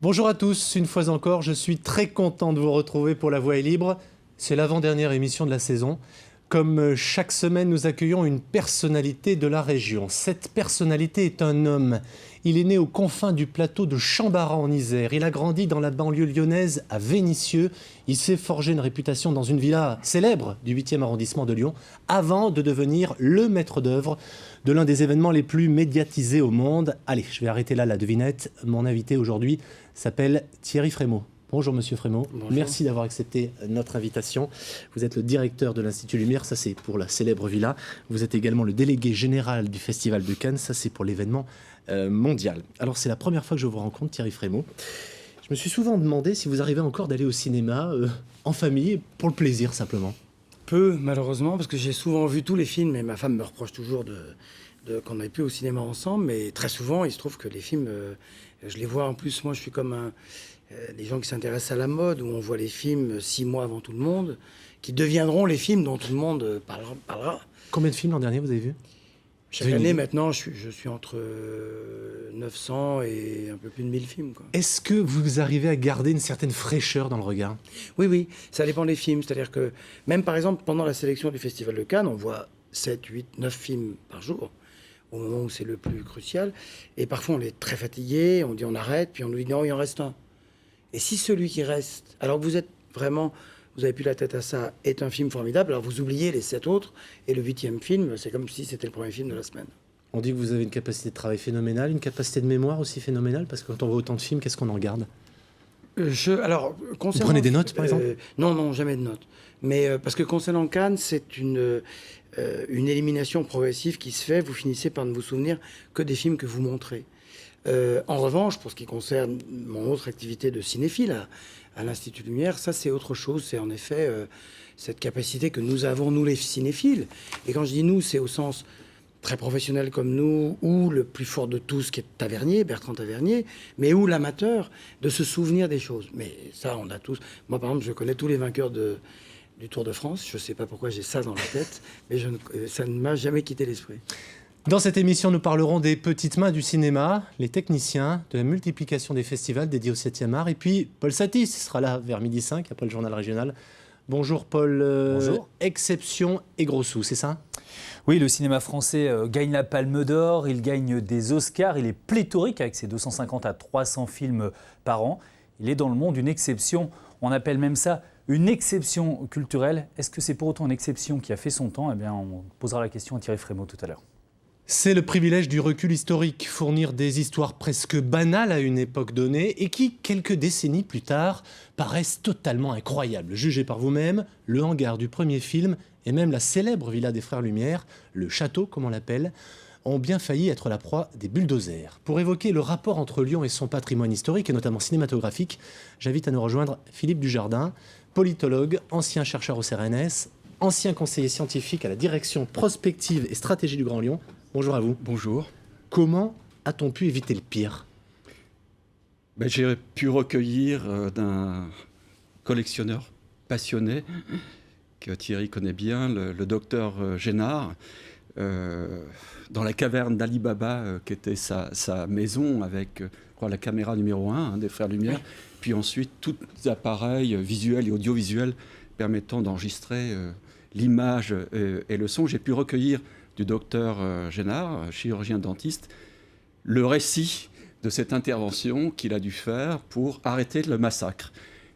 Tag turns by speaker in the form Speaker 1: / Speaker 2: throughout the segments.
Speaker 1: Bonjour à tous, une fois encore, je suis très content de vous retrouver pour La Voix est libre. C'est l'avant-dernière émission de la saison. Comme chaque semaine, nous accueillons une personnalité de la région. Cette personnalité est un homme. Il est né aux confins du plateau de Chambara en Isère. Il a grandi dans la banlieue lyonnaise à Vénissieux. Il s'est forgé une réputation dans une villa célèbre du 8e arrondissement de Lyon avant de devenir le maître d'œuvre de l'un des événements les plus médiatisés au monde. Allez, je vais arrêter là la devinette. Mon invité aujourd'hui s'appelle Thierry Frémaux. Bonjour Monsieur Frémaux, merci d'avoir accepté notre invitation. Vous êtes le directeur de l'Institut Lumière, ça c'est pour la célèbre villa. Vous êtes également le délégué général du Festival de Cannes, ça c'est pour l'événement mondial. Alors c'est la première fois que je vous rencontre, Thierry Frémaux. Je me suis souvent demandé si vous arrivez encore d'aller au cinéma en famille, pour le plaisir simplement.
Speaker 2: Peu, malheureusement, parce que j'ai souvent vu tous les films et ma femme me reproche toujours qu'on n'aille plus au cinéma ensemble. Mais très souvent, il se trouve que les films, je les vois en plus. Moi, je suis comme les gens qui s'intéressent à la mode, où on voit les films 6 mois avant tout le monde, qui deviendront les films dont tout le monde parlera.
Speaker 1: Combien de films l'an dernier vous avez vu?
Speaker 2: Chaque année, maintenant, je suis entre 900 et un peu plus de 1000 films, quoi.
Speaker 1: Est-ce que vous arrivez à garder une certaine fraîcheur dans le regard?
Speaker 2: Oui, ça dépend des films. C'est-à-dire que même, par exemple, pendant la sélection du Festival de Cannes, on voit 7, 8, 9 films par jour, au moment où c'est le plus crucial. Et parfois, on est très fatigué, on dit on arrête, puis on nous dit non, il en reste un. Et si celui qui reste, alors que vous êtes vraiment, vous avez plus la tête à ça, est un film formidable, alors vous oubliez les 7 autres, et le 8e film, c'est comme si c'était le premier film de la semaine.
Speaker 1: On dit que vous avez une capacité de travail phénoménale, une capacité de mémoire aussi phénoménale, parce que quand on voit autant de films, qu'est-ce qu'on en garde? Vous prenez des notes, par exemple?
Speaker 2: Non, jamais de notes. Mais parce que concernant Cannes, c'est une élimination progressive qui se fait. Vous finissez par ne vous souvenir que des films que vous montrez. En revanche, pour ce qui concerne mon autre activité de cinéphile à l'Institut Lumière, ça c'est autre chose. C'est en effet cette capacité que nous avons, nous les cinéphiles. Et quand je dis nous, c'est au sens très professionnel comme nous, ou le plus fort de tous qui est Tavernier, Bertrand Tavernier, mais ou l'amateur, de se souvenir des choses. Mais ça, on a tous... Moi, par exemple, je connais tous les vainqueurs du Tour de France. Je ne sais pas pourquoi j'ai ça dans la tête, mais ça ne m'a jamais quitté l'esprit.
Speaker 1: Dans cette émission, nous parlerons des petites mains du cinéma, les techniciens, de la multiplication des festivals dédiés au 7e art, et puis Paul Satis sera là vers 12h05, après le journal régional. Bonjour Paul.
Speaker 3: Bonjour.
Speaker 1: Exception et gros sous, c'est ça?
Speaker 3: Oui, le cinéma français gagne la Palme d'Or, il gagne des Oscars, il est pléthorique avec ses 250 à 300 films par an. Il est dans le monde une exception, on appelle même ça une exception culturelle. Est-ce que c'est pour autant une exception qui a fait son temps? Eh bien, on posera la question à Thierry Frémaux tout à l'heure.
Speaker 1: C'est le privilège du recul historique, fournir des histoires presque banales à une époque donnée et qui, quelques décennies plus tard, paraissent totalement incroyables. Jugez par vous-même, le hangar du premier film et même la célèbre villa des Frères Lumière, le château comme on l'appelle, ont bien failli être la proie des bulldozers. Pour évoquer le rapport entre Lyon et son patrimoine historique, et notamment cinématographique, j'invite à nous rejoindre Philippe Dujardin, politologue, ancien chercheur au CNRS, ancien conseiller scientifique à la direction prospective et stratégie du Grand Lyon. Bonjour à vous.
Speaker 4: Bonjour.
Speaker 1: Comment a-t-on pu éviter le pire?
Speaker 4: J'ai pu recueillir d'un collectionneur passionné, que Thierry connaît bien, le docteur Génard, dans la caverne d'Ali Baba, qui était sa maison, avec je crois, la caméra numéro 1 des Frères Lumière, puis ensuite tous les appareils visuels et audiovisuels permettant d'enregistrer l'image et le son. J'ai pu recueillir du docteur Génard, chirurgien dentiste, le récit de cette intervention qu'il a dû faire pour arrêter le massacre.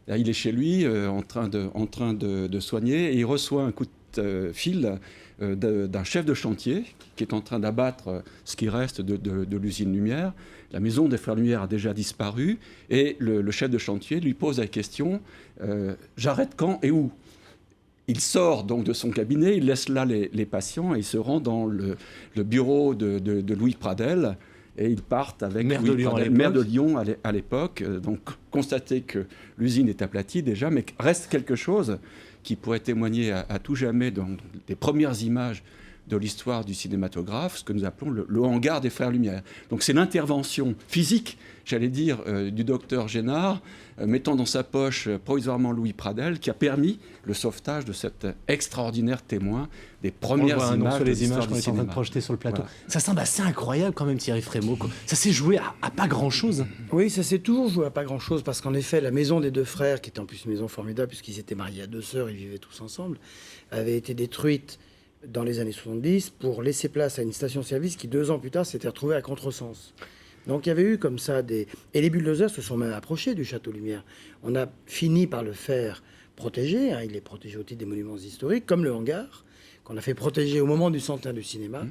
Speaker 4: Là, il est chez lui en train de soigner et il reçoit un coup de fil d'un chef de chantier qui est en train d'abattre ce qui reste de l'usine Lumière. La maison des Frères Lumière a déjà disparu et le chef de chantier lui pose la question j'arrête quand et où? Il sort donc de son cabinet, il laisse là les patients et il se rend dans le bureau de Louis Pradel. Et ils partent avec
Speaker 1: maire
Speaker 4: de Lyon à l'époque. Donc constater que l'usine est aplatie déjà, mais reste quelque chose qui pourrait témoigner à tout jamais dans les premières images de l'histoire du cinématographe, ce que nous appelons le hangar des Frères Lumière. Donc c'est l'intervention physique, j'allais dire, du docteur Génard, mettant dans sa poche provisoirement Louis Pradel, qui a permis le sauvetage de cet extraordinaire témoin des premières images
Speaker 1: sur
Speaker 4: de
Speaker 1: les
Speaker 4: l'histoire
Speaker 1: images qu'on
Speaker 4: du
Speaker 1: est en train de
Speaker 4: cinéma.
Speaker 1: projeter sur le plateau.
Speaker 4: Voilà.
Speaker 1: Ça semble assez incroyable quand même, Thierry Frémaux, quoi. Ça s'est joué à pas grand-chose.
Speaker 2: Oui, ça s'est toujours joué à pas grand-chose, parce qu'en effet, la maison des deux frères, qui était en plus une maison formidable, puisqu'ils étaient mariés à deux sœurs, ils vivaient tous ensemble, avait été détruite dans les années 70 pour laisser place à une station-service qui, 2 ans plus tard, s'était retrouvée à contresens. Donc il y avait eu comme ça des... Et les bulldozers se sont même approchés du Château Lumière. On a fini par le faire protéger, hein, il est protégé au titre des monuments historiques, comme le hangar, qu'on a fait protéger au moment du centenaire du cinéma.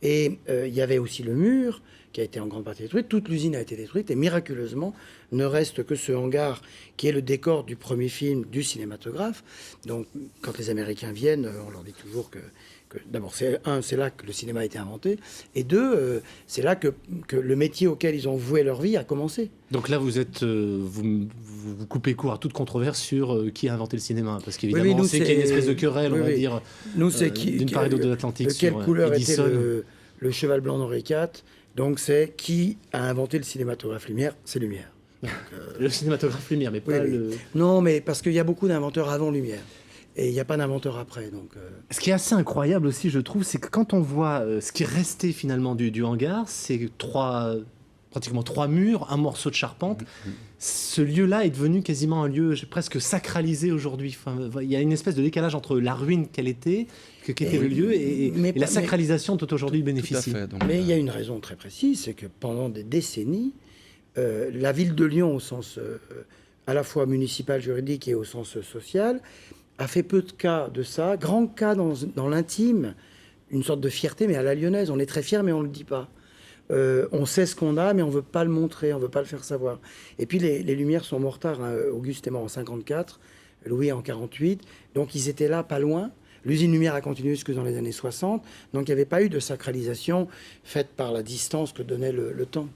Speaker 2: Et il y avait aussi le mur, qui a été en grande partie détruit. Toute l'usine a été détruite, et miraculeusement, ne reste que ce hangar qui est le décor du premier film du cinématographe. Donc quand les Américains viennent, on leur dit toujours que d'abord, c'est là que le cinéma a été inventé, et 2, c'est là que le métier auquel ils ont voué leur vie a commencé.
Speaker 1: Donc là, vous coupez court à toute controverse sur qui a inventé le cinéma, parce qu'évidemment,
Speaker 2: nous,
Speaker 1: c'est qu'il y a une espèce de querelle, on va dire,
Speaker 2: nous, c'est
Speaker 1: d'une part et d'autre de l'Atlantique.
Speaker 2: de quelle
Speaker 1: sur,
Speaker 2: couleur était
Speaker 1: Edison.
Speaker 2: le cheval blanc d'Henri IV. Donc c'est qui a inventé le cinématographe Lumière, c'est Lumière. Donc,
Speaker 1: Le cinématographe Lumière, mais pas
Speaker 2: oui.
Speaker 1: le...
Speaker 2: Non, mais parce qu'il y a beaucoup d'inventeurs avant Lumière. Et il n'y a pas d'inventeur après. Donc,
Speaker 1: Ce qui est assez incroyable aussi, je trouve, c'est que quand on voit ce qui est resté finalement du hangar, c'est pratiquement 3 murs, un morceau de charpente. Ce lieu-là est devenu quasiment un lieu presque sacralisé aujourd'hui. Enfin, il y a une espèce de décalage entre la ruine qu'était le lieu et la sacralisation dont aujourd'hui il
Speaker 4: Tout à
Speaker 1: bénéficie.
Speaker 4: fait. Donc,
Speaker 2: mais il y a une raison très précise, c'est que pendant des décennies, la ville de Lyon, au sens à la fois municipal, juridique et au sens social, a fait peu de cas de ça, grand cas dans l'intime, une sorte de fierté, mais à la lyonnaise. On est très fiers, mais on ne le dit pas. On sait ce qu'on a, mais on ne veut pas le montrer, on ne veut pas le faire savoir. Et puis les Lumières sont morts tard, hein. Auguste est mort en 54, Louis en 48, donc ils étaient là, pas loin. L'usine Lumière a continué jusque dans les années 60, donc il n'y avait pas eu de sacralisation faite par la distance que donnait le temps.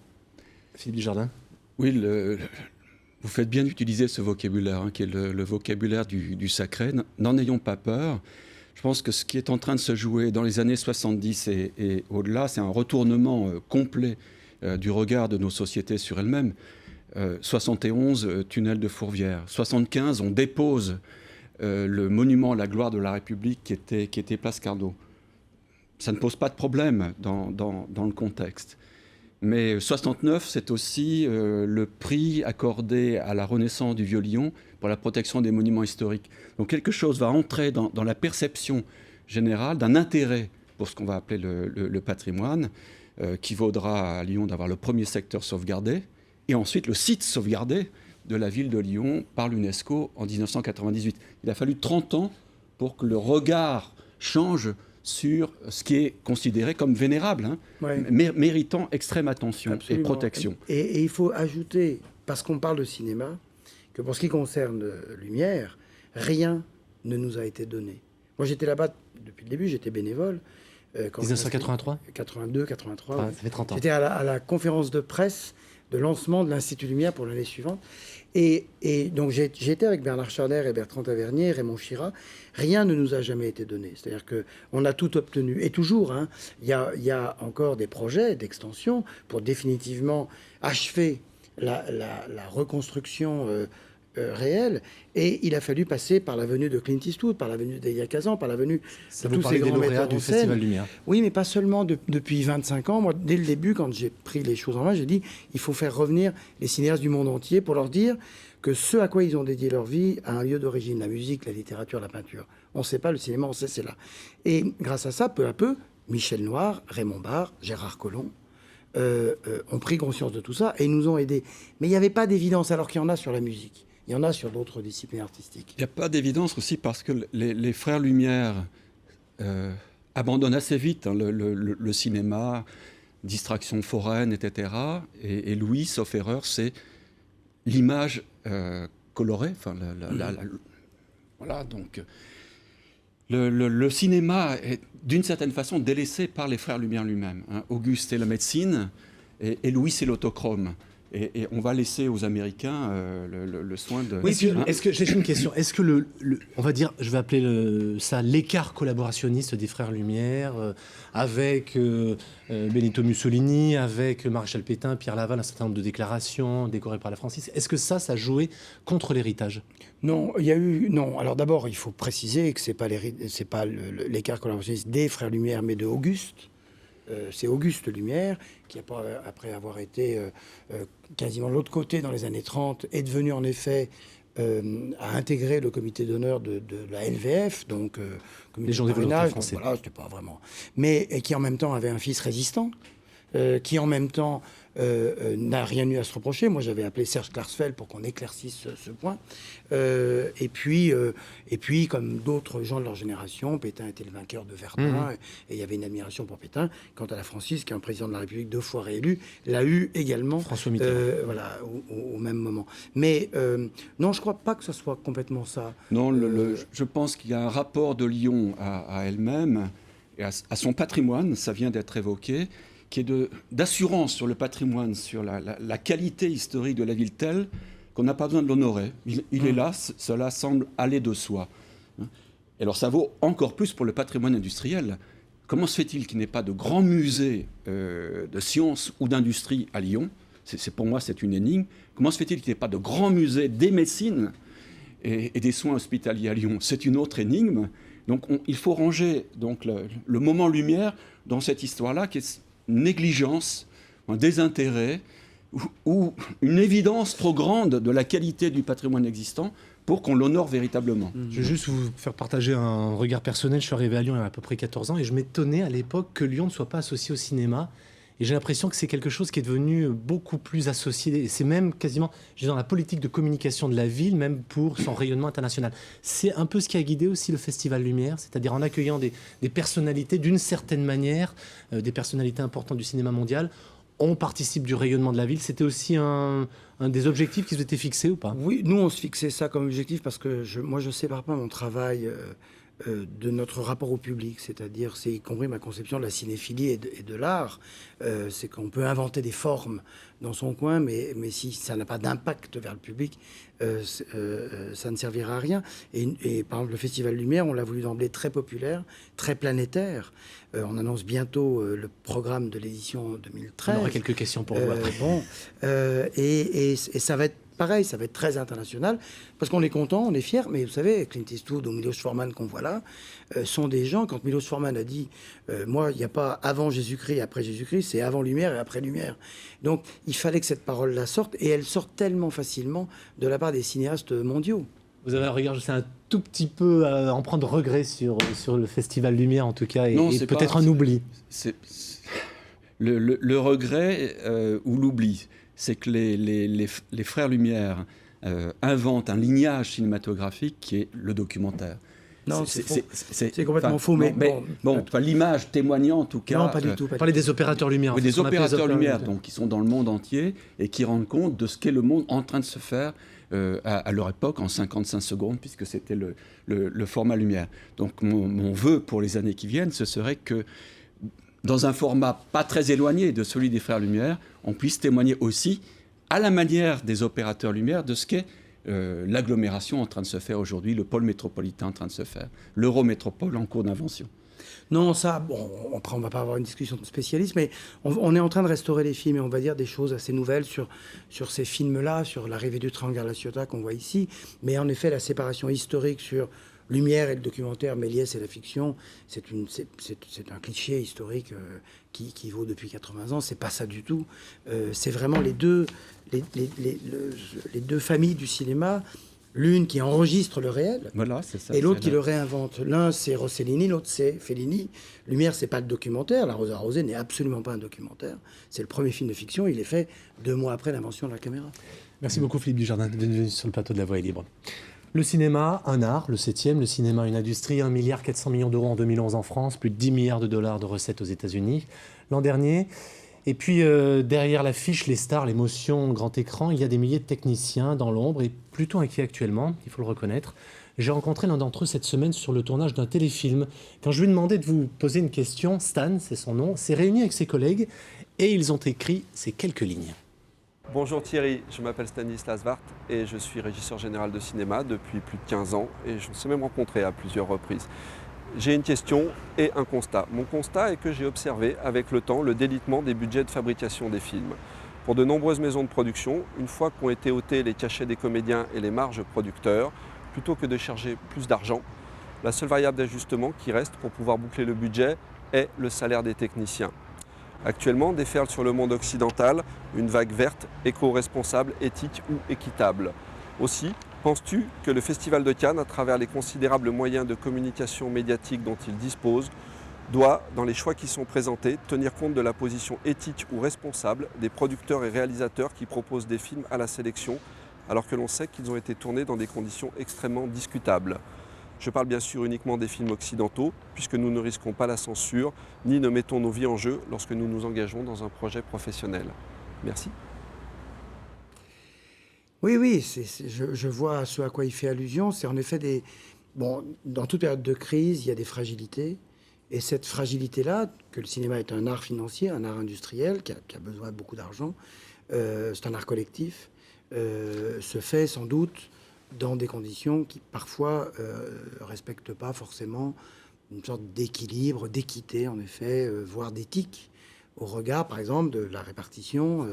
Speaker 1: Philippe Dujardin.
Speaker 4: oui, vous faites bien d'utiliser ce vocabulaire, hein, qui est le vocabulaire du sacré. N'en ayons pas peur. Je pense que ce qui est en train de se jouer dans les années 70 et au-delà, c'est un retournement complet du regard de nos sociétés sur elles-mêmes. 71, tunnel de Fourvière. 75, on dépose le monument à la gloire de la République qui était place Carnot. Ça ne pose pas de problème dans le contexte. Mais 69, c'est aussi le prix accordé à la Renaissance du Vieux-Lyon pour la protection des monuments historiques. Donc quelque chose va entrer dans la perception générale d'un intérêt pour ce qu'on va appeler le patrimoine, qui vaudra à Lyon d'avoir le premier secteur sauvegardé, et ensuite le site sauvegardé de la ville de Lyon par l'UNESCO en 1998. Il a fallu 30 ans pour que le regard change sur ce qui est considéré comme vénérable, hein,
Speaker 2: Ouais.
Speaker 4: méritant extrême attention
Speaker 2: Absolument.
Speaker 4: et protection.
Speaker 2: Et il faut ajouter, parce qu'on parle de cinéma, que pour ce qui concerne Lumière, rien ne nous a été donné. Moi, j'étais là-bas depuis le début, j'étais bénévole.
Speaker 1: 1983
Speaker 2: 82, 83.
Speaker 1: Ouais,
Speaker 2: ouais.
Speaker 1: ça fait 30 ans.
Speaker 2: J'étais à la conférence de presse de lancement de l'Institut Lumière pour l'année suivante. Et donc j'étais avec Bernard Charder et Bertrand Tavernier, Raymond Chira. Rien ne nous a jamais été donné. C'est-à-dire qu'on a tout obtenu. Et toujours, hein, il y a encore des projets d'extension pour définitivement achever la reconstruction réelle. Et il a fallu passer par la venue de Clint Eastwood, par la venue d'Elia Kazan, par la venue
Speaker 1: Ça
Speaker 2: de
Speaker 1: vous
Speaker 2: tous ces
Speaker 1: parlez des
Speaker 2: grands
Speaker 1: lauréats
Speaker 2: metteurs
Speaker 1: du
Speaker 2: en
Speaker 1: Festival
Speaker 2: scène.
Speaker 1: Lumière.
Speaker 2: Oui, mais pas seulement depuis 25 ans. Moi, dès le début, quand j'ai pris les choses en main, j'ai dit il faut faire revenir les cinéastes du monde entier pour leur dire que ce à quoi ils ont dédié leur vie a un lieu d'origine, la musique, la littérature, la peinture. On ne sait pas, le cinéma, on sait, c'est là. Et grâce à ça, peu à peu, Michel Noir, Raymond Barre, Gérard Collomb ont pris conscience de tout ça et nous ont aidés. Mais il n'y avait pas d'évidence, alors qu'il y en a sur la musique. Il y en a sur d'autres disciplines artistiques.
Speaker 4: Il n'y a pas d'évidence aussi parce que les frères Lumière abandonnent assez vite, hein, le cinéma, distraction foraine, etc. Et Louis, sauf erreur, c'est l'image colorée. Enfin, voilà, donc le cinéma est d'une certaine façon délaissé par les frères Lumière lui-même. Hein. Auguste, c'est la médecine et Louis, c'est l'autochrome. Et on va laisser aux Américains le soin de...
Speaker 1: Oui, est-ce que j'ai une question. Est-ce que on va dire, je vais appeler ça l'écart collaborationniste des frères Lumière, avec Benito Mussolini, avec Maréchal Pétain, Pierre Laval, un certain nombre de déclarations décorées par la Francis, est-ce que ça jouait contre l'héritage?
Speaker 2: Non, non. Alors d'abord, il faut préciser que c'est pas l'écart collaborationniste des frères Lumière, mais de Auguste. C'est Auguste Lumière qui, après avoir été quasiment de l'autre côté dans les années 30, est devenu en effet à intégrer le comité d'honneur de la LVF, donc
Speaker 1: les gens des volontaires français.
Speaker 2: Voilà, c'était pas vraiment. Mais qui en même temps avait un fils résistant, qui en même temps n'a rien eu à se reprocher. Moi, j'avais appelé Serge Klarsfeld pour qu'on éclaircisse ce point. Et puis, comme d'autres gens de leur génération, Pétain était le vainqueur de Verdun, et il y avait une admiration pour Pétain. Quant à la Francis, qui est un président de la République 2 fois réélu, l'a eu également
Speaker 1: François Mitterrand.
Speaker 2: voilà, au même moment. Mais non, je ne crois pas que ce soit complètement ça.
Speaker 4: Non, je pense qu'il y a un rapport de Lyon à elle-même et à son patrimoine, ça vient d'être évoqué, qui est d'assurance sur le patrimoine, sur la qualité historique de la ville telle qu'on n'a pas besoin de l'honorer. Il est là, cela semble aller de soi. Et alors ça vaut encore plus pour le patrimoine industriel. Comment se fait-il qu'il n'y ait pas de grand musée de sciences ou d'industrie à Lyon? Pour moi, c'est une énigme. Comment se fait-il qu'il n'y ait pas de grand musée des médecines et des soins hospitaliers à Lyon? C'est une autre énigme. Donc il faut ranger donc, le moment lumière dans cette histoire-là, qui est une négligence, un désintérêt ou une évidence trop grande de la qualité du patrimoine existant pour qu'on l'honore véritablement.
Speaker 1: Je vais juste vous faire partager un regard personnel. Je suis arrivé à Lyon il y a à peu près 14 ans et je m'étonnais à l'époque que Lyon ne soit pas associé au cinéma. Et j'ai l'impression que c'est quelque chose qui est devenu beaucoup plus associé. C'est même quasiment dans la politique de communication de la ville, même pour son rayonnement international. C'est un peu ce qui a guidé aussi le Festival Lumière, c'est-à-dire en accueillant des personnalités d'une certaine manière, des personnalités importantes du cinéma mondial. On participe du rayonnement de la ville. C'était aussi un des objectifs qui vous étaient fixés ou pas?
Speaker 2: Oui, nous on se fixait ça comme objectif parce que moi je ne sépare pas mon travail de notre rapport au public, c'est-à-dire c'est y compris ma conception de la cinéphilie et de l'art. C'est qu'on peut inventer des formes dans son coin, mais si ça n'a pas d'impact vers le public, ça ne servira à rien. Et par exemple, le Festival Lumière, on l'a voulu d'emblée très populaire, très planétaire. On annonce bientôt le programme de l'édition 2013.
Speaker 1: On aura quelques questions pour vous après.
Speaker 2: Et ça va être pareil, ça va être très international, parce qu'on est content, on est fier, mais vous savez, Clint Eastwood ou Milos Forman qu'on voit là, sont des gens, quand Milos Forman a dit moi, il n'y a pas avant Jésus-Christ et après Jésus-Christ, c'est avant Lumière et après Lumière. Donc, il fallait que cette parole-là sorte, et elle sort tellement facilement de la part des cinéastes mondiaux.
Speaker 1: Vous avez un regard, c'est un tout petit peu empreint de regret sur le Festival Lumière, en tout cas, et peut-être un oubli.
Speaker 4: Le regret ou l'oubli, c'est que les frères Lumière inventent un lignage cinématographique qui est le documentaire.
Speaker 2: Non, c'est complètement faux. Mais
Speaker 4: bon, l'image témoignant en tout cas.
Speaker 2: Non, pas du tout.
Speaker 1: Parlez des opérateurs Lumière.
Speaker 4: Oui, des opérateurs Lumière, donc, qui sont dans le monde entier et qui rendent compte de ce qu'est le monde en train de se faire à leur époque en 55 secondes, puisque c'était le format Lumière. Donc mon vœu pour les années qui viennent, ce serait que dans un format pas très éloigné de celui des frères Lumière, on puisse témoigner aussi, à la manière des opérateurs Lumière, de ce qu'est l'agglomération en train de se faire aujourd'hui, le pôle métropolitain en train de se faire, l'Eurométropole en cours d'invention.
Speaker 2: Non, ça, bon, après on ne va pas avoir une discussion de spécialistes, mais on est en train de restaurer les films et on va dire des choses assez nouvelles sur ces films-là, sur l'arrivée du Triangle à La Ciotat qu'on voit ici, mais en effet la séparation historique sur Lumière et le documentaire, Méliès et la fiction, c'est un cliché historique qui vaut depuis 80 ans. C'est pas ça du tout. C'est vraiment les deux familles du cinéma. L'une qui enregistre le réel,
Speaker 4: voilà, c'est ça,
Speaker 2: et l'autre qui le réinvente. L'un, c'est Rossellini, l'autre, c'est Fellini. Lumière, c'est pas le documentaire. La Rose arrosée n'est absolument pas un documentaire. C'est le premier film de fiction. Il est fait 2 mois après l'invention de la caméra.
Speaker 1: Merci beaucoup, Philippe Dujardin, d'être venu sur le plateau de La Voix est libre. Le cinéma, un art, le 7e, le cinéma, une industrie, 1,4 milliard d'euros en 2011 en France, plus de 10 milliards de dollars de recettes aux États-Unis l'an dernier. Et puis derrière l'affiche, les stars, l'émotion, grand écran, il y a des milliers de techniciens dans l'ombre et plutôt inquiets actuellement, il faut le reconnaître. J'ai rencontré l'un d'entre eux cette semaine sur le tournage d'un téléfilm. Quand je lui ai demandé de vous poser une question, Stan, c'est son nom, s'est réuni avec ses collègues et ils ont écrit ces quelques lignes.
Speaker 5: Bonjour Thierry, je m'appelle Stanislas Vart et je suis régisseur général de cinéma depuis plus de 15 ans et je s'est même rencontré à plusieurs reprises. J'ai une question et un constat. Mon constat est que j'ai observé avec le temps le délitement des budgets de fabrication des films. Pour de nombreuses maisons de production, une fois qu'ont été ôtés les cachets des comédiens et les marges producteurs, plutôt que de chercher plus d'argent, la seule variable d'ajustement qui reste pour pouvoir boucler le budget est le salaire des techniciens. Actuellement, déferle sur le monde occidental une vague verte, éco-responsable, éthique ou équitable. Aussi, penses-tu que le Festival de Cannes, à travers les considérables moyens de communication médiatique dont il dispose, doit, dans les choix qui sont présentés, tenir compte de la position éthique ou responsable des producteurs et réalisateurs qui proposent des films à la sélection, alors que l'on sait qu'ils ont été tournés dans des conditions extrêmement discutables ? Je parle bien sûr uniquement des films occidentaux, puisque nous ne risquons pas la censure, ni ne mettons nos vies en jeu lorsque nous nous engageons dans un projet professionnel. Merci.
Speaker 2: Oui, je vois ce à quoi il fait allusion. C'est en effet dans toute période de crise, il y a des fragilités. Et cette fragilité-là, que le cinéma est un art financier, un art industriel, qui a besoin de beaucoup d'argent, c'est un art collectif, se fait sans doute dans des conditions qui parfois respectent pas forcément une sorte d'équilibre, d'équité en effet, voire d'éthique, au regard par exemple de la répartition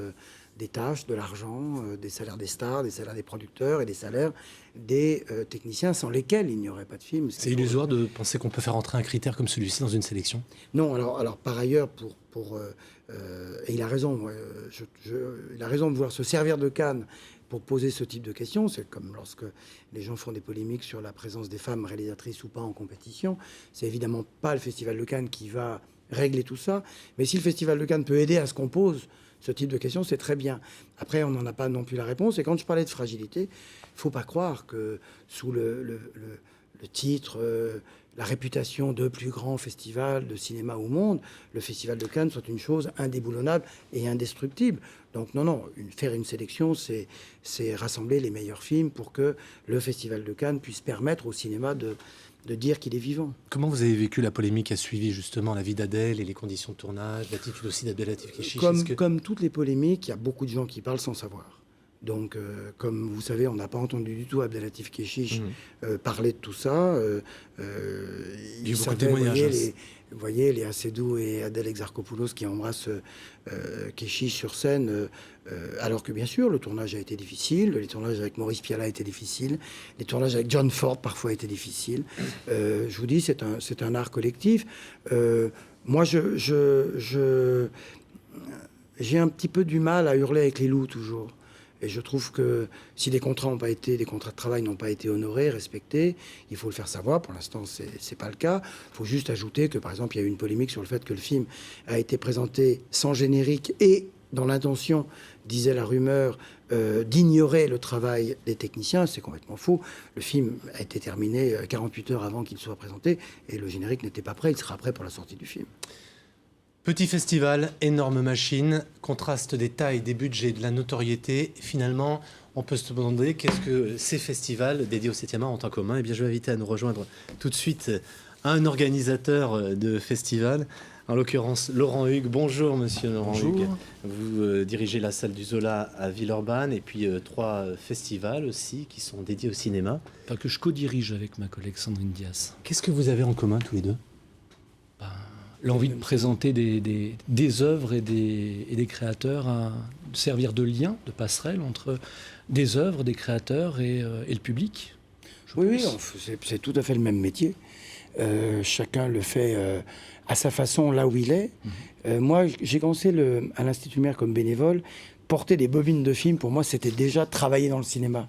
Speaker 2: des tâches, de l'argent, des salaires des stars, des salaires des producteurs et des salaires des techniciens sans lesquels il n'y aurait pas de film.
Speaker 1: C'est illusoire de penser qu'on peut faire entrer un critère comme celui-ci dans une sélection.
Speaker 2: Non, alors par ailleurs, et il a raison, il a raison de vouloir se servir de Cannes pour poser ce type de questions. C'est comme lorsque les gens font des polémiques sur la présence des femmes réalisatrices ou pas en compétition. C'est évidemment pas le Festival de Cannes qui va régler tout ça. Mais si le Festival de Cannes peut aider à ce qu'on pose ce type de questions, c'est très bien. Après, on n'en a pas non plus la réponse. Et quand je parlais de fragilité, il ne faut pas croire que sous le titre, la réputation de plus grand festival de cinéma au monde, le Festival de Cannes soit une chose indéboulonnable et indestructible. Donc non, faire une sélection, c'est rassembler les meilleurs films pour que le Festival de Cannes puisse permettre au cinéma de dire qu'il est vivant.
Speaker 1: Comment vous avez vécu la polémique qui a suivi justement la vie d'Adèle et les conditions de tournage, l'attitude aussi d'Abdelatif Kechiche?
Speaker 2: Comme toutes les polémiques, il y a beaucoup de gens qui parlent sans savoir. Donc, comme vous savez, on n'a pas entendu du tout Abdelatif Kechiche parler de tout ça.
Speaker 1: Il y a eu beaucoup de témoignages.
Speaker 2: Vous voyez, Léa Seydoux et Adèle Exarchopoulos qui embrassent Kechiche sur scène, alors que bien sûr, le tournage a été difficile. Les tournages avec Maurice Pialat étaient difficiles. Les tournages avec John Ford, parfois, étaient difficiles. Je vous dis, c'est un art collectif. Moi, j'ai un petit peu du mal à hurler avec les loups, toujours. Et je trouve que si des contrats de travail n'ont pas été honorés, respectés, il faut le faire savoir. Pour l'instant, c'est pas le cas. Il faut juste ajouter que, par exemple, il y a eu une polémique sur le fait que le film a été présenté sans générique et dans l'intention, disait la rumeur, d'ignorer le travail des techniciens. C'est complètement faux. Le film a été terminé 48 heures avant qu'il soit présenté et le générique n'était pas prêt. Il sera prêt pour la sortie du film.
Speaker 1: Petit festival, énorme machine, contraste des tailles, des budgets, de la notoriété. Finalement, on peut se demander qu'est-ce que ces festivals dédiés au 7e art ont en commun. Eh bien, je vais inviter à nous rejoindre tout de suite un organisateur de festival, en l'occurrence Laurent Hugues. Bonjour, monsieur Laurent Hugues. Vous dirigez la salle du Zola à Villeurbanne et puis 3 festivals aussi qui sont dédiés au cinéma.
Speaker 6: Enfin, que je co-dirige avec ma collègue Sandrine Dias.
Speaker 1: Qu'est-ce que vous avez en commun tous les deux ?
Speaker 6: L'envie de présenter des œuvres et des créateurs, de servir de lien, de passerelle entre des œuvres, des créateurs et le public.
Speaker 2: Oui, c'est tout à fait le même métier. Chacun le fait à sa façon, là où il est. Moi, j'ai commencé à l'Institut Lumière comme bénévole. Porter des bobines de films, pour moi, c'était déjà travailler dans le cinéma.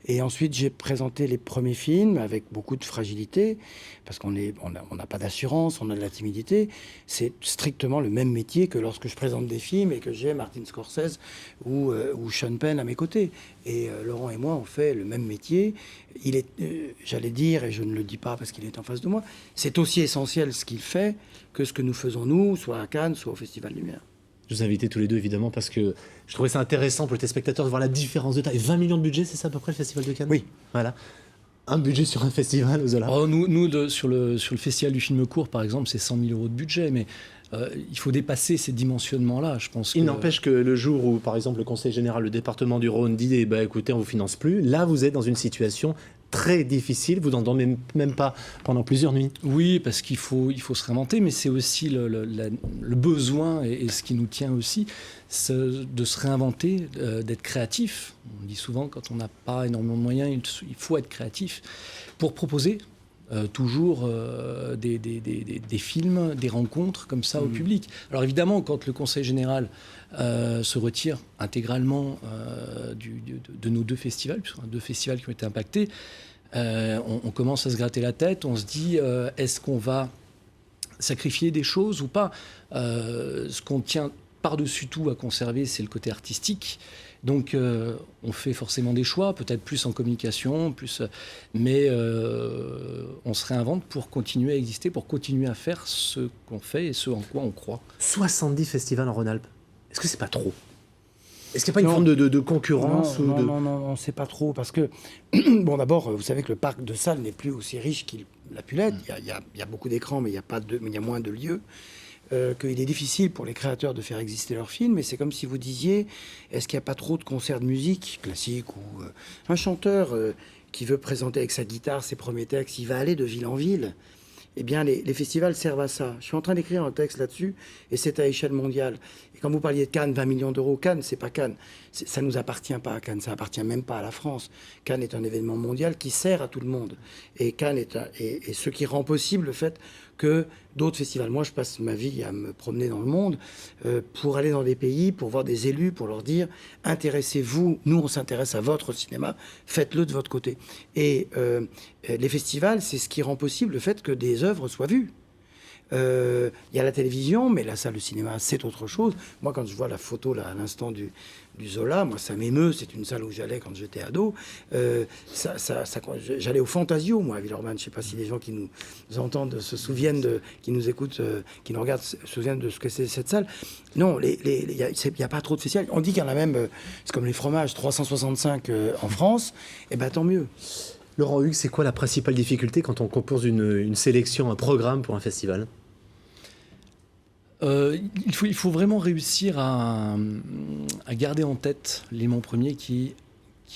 Speaker 2: Et ensuite, j'ai présenté les premiers films avec beaucoup de fragilité, parce qu'on n'a pas d'assurance, on a de la timidité. C'est strictement le même métier que lorsque je présente des films et que j'ai Martin Scorsese ou Sean Penn à mes côtés. Et Laurent et moi, on fait le même métier. Il est, j'allais dire, et je ne le dis pas parce qu'il est en face de moi, c'est aussi essentiel ce qu'il fait que ce que nous faisons nous, soit à Cannes, soit au Festival Lumière.
Speaker 1: Je vous ai invités tous les deux, évidemment, parce que je trouvais ça intéressant pour les téléspectateurs de voir la différence de taille. 20 millions de budget, c'est ça à peu près le Festival de Cannes ?
Speaker 2: Oui.
Speaker 1: Voilà. Un budget sur un festival, au Zola.
Speaker 6: Nous sur le Festival du film court, par exemple, c'est 100 000 € de budget, mais il faut dépasser ces dimensionnements-là. Je pense
Speaker 1: Il n'empêche que le jour où, par exemple, le Conseil général, le département du Rhône dit eh ben, écoutez, on ne vous finance plus, là, vous êtes dans une situation très difficile, vous n'en dormez même pas pendant plusieurs nuits.
Speaker 6: Oui, parce qu'il faut se réinventer, mais c'est aussi le besoin et ce qui nous tient aussi, de se réinventer, d'être créatif. On dit souvent, quand on n'a pas énormément de moyens, il faut être créatif pour proposer toujours des films, des rencontres comme ça au public. Alors évidemment, quand le Conseil général se retire intégralement de nos 2 festivals, puisqu'on a 2 festivals qui ont été impactés, on commence à se gratter la tête, on se dit est-ce qu'on va sacrifier des choses ou pas. Ce qu'on tient par-dessus tout à conserver, c'est le côté artistique. Donc on fait forcément des choix, peut-être plus en communication, mais on se réinvente pour continuer à exister, pour continuer à faire ce qu'on fait et ce en quoi on croit.
Speaker 1: 70 festivals en Rhône-Alpes, est-ce que c'est pas trop ? Est-ce qu'il n'y a pas une forme de concurrence
Speaker 2: Non, c'est pas trop, parce que, bon, d'abord, vous savez que le parc de salles n'est plus aussi riche qu'il a pu l'être. Il y a beaucoup d'écrans, mais il y a moins de lieux. Qu'il est difficile pour les créateurs de faire exister leurs films, et c'est comme si vous disiez, est-ce qu'il n'y a pas trop de concerts de musique classique ou un chanteur qui veut présenter avec sa guitare ses premiers textes, il va aller de ville en ville. Eh bien, les festivals servent à ça. Je suis en train d'écrire un texte là-dessus, et c'est à échelle mondiale. Et quand vous parliez de Cannes, 20 millions d'euros, Cannes, c'est pas Cannes. Ça nous appartient pas à Cannes, ça appartient même pas à la France. Cannes est un événement mondial qui sert à tout le monde. Et Cannes est ce qui rend possible le fait que d'autres festivals. Moi, je passe ma vie à me promener dans le monde pour aller dans des pays, pour voir des élus, pour leur dire intéressez-vous, nous on s'intéresse à votre cinéma, faites-le de votre côté. Et les festivals, c'est ce qui rend possible le fait que des œuvres soient vues. Il y a la télévision, mais la salle de cinéma, c'est autre chose. Moi, quand je vois la photo là, à l'instant du Zola, moi, ça m'émeut. C'est une salle où j'allais quand j'étais ado. J'allais au Fantasio, moi, à Villeurbanne. Je ne sais pas si les gens qui nous entendent se souviennent, qui nous écoutent, qui nous regardent, se souviennent de ce que c'est cette salle. Non, il n'y a pas trop de festivals. On dit qu'il y en a même, c'est comme les fromages, 365 en France. Eh bien, tant mieux.
Speaker 1: Laurent Hugues, c'est quoi la principale difficulté quand on compose une sélection, un programme pour un festival ?
Speaker 6: Il faut vraiment réussir à garder en tête l'élément premier qui